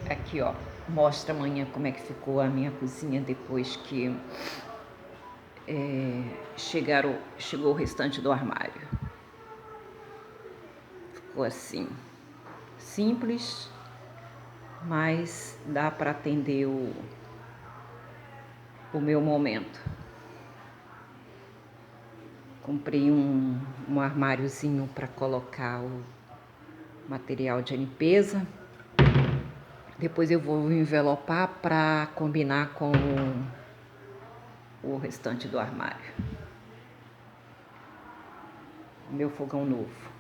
Aqui, ó, mostra amanhã como é que ficou a minha cozinha depois que chegou o restante do armário. Ficou assim, simples, mas dá para atender o meu momento. Comprei um armáriozinho para colocar o material de limpeza. Depois eu vou envelopar para combinar com o restante do armário. Meu fogão novo.